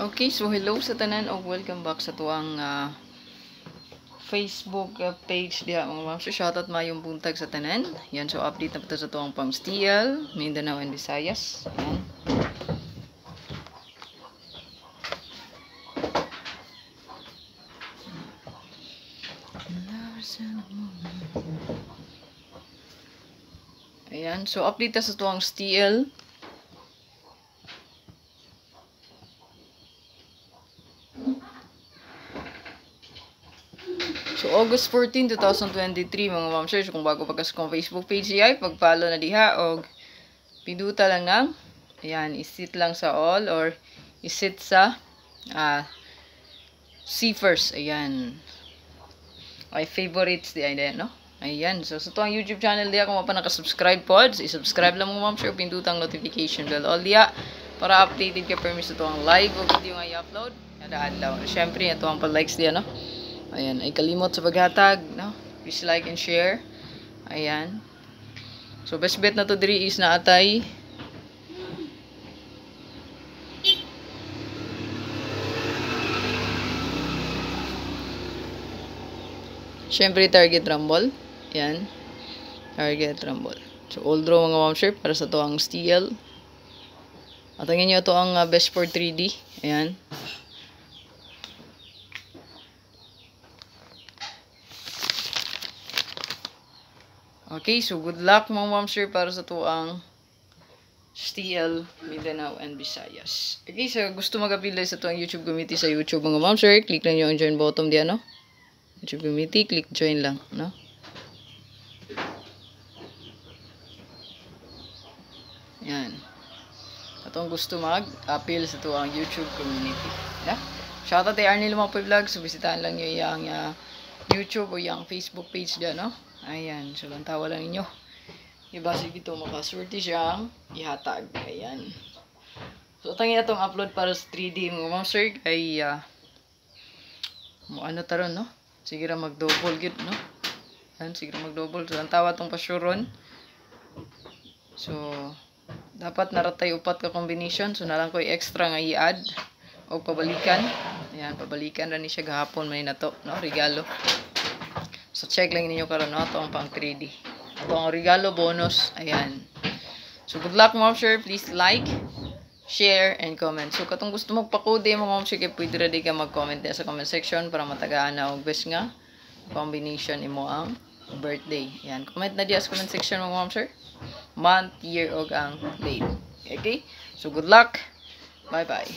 Okay, so hello sa tanan o welcome back sa tuwang Facebook page diha mga ma'am. So shoutout mayong buntag sa tanan. Yan, so update na po sa tuwang pang Stiel, Mindanao and Visayas. Yan. Ayan, so update na sa tuwang Stiel. So, August 14, 2023, mga ma'am sir. So, kung bago pagkas kong Facebook page ay pag-follow na diha o piduta lang ng, ayan, isit lang sa all or isit sa see first. Ayan. My favorites di ay no? Ayan. So, sa tuwang YouTube channel diha, kung pa naka-subscribe pods, i-subscribe lang mga ma'am sir. Pindutang notification bell all diha para updated ka permis sa tuwang live o video nga i-upload. Kada adlaw. Siyempre, ito ang pa-likes diha, no? Ayan, ay kalimot sa paghatag, no? Please like and share. Ayan. So, best bet na to diri is na atay. Siyempre, target rumble. Ayan. Target rumble. So, all draw mga ma'am sir para sa to ang Stiel. At ang inyo to ang best for 3D. Ayan. Okay, so good luck mga ma'am sir para sa tuang Stiel, Mindanao and Visayas. Okay, so gusto mag-appeal sa tuang YouTube community sa YouTube mga ma'am sir, click lang nyo ang join button diyan, no? YouTube community, click join lang, no? Yan. Atong gusto mag-appeal sa tuang YouTube community. Yeah? Shoutout kay Arnel Mapoy Vlog, so bisitahan lang nyo yung YouTube o yung Facebook page diyan, no? Ayan, so lang tawa lang ninyo. Iba sige ito, makaswerte siyang ihatag. Ayan. So, tangin na itong upload para sa 3D mga ma'am sir. Ay, ano taron, no? Sige ra mag-double git, no? Ayan, sige ra mag-double. So, lang tawa itong pasuron. So, dapat naratay upat ka combination. So, nalang ko extra nga i-add o pabalikan. Ayan, pabalikan rin siya gahapon. May na to, no? Regalo. So, check lang ninyo karon, no? Ito ang pang 3D. Ito ang regalo bonus. Ayan. So, good luck, ma'am sir. Please like, share, and comment. So, katong gusto magpa-code, mga ma'am sir, kaya pwede rin ka mag-comment din sa comment section para matagaan na og best nga combination imo ang birthday. Ayan. Comment na diya sa comment section, mga ma'am sir. Month, year, og ang date. Okay? So, good luck. Bye-bye.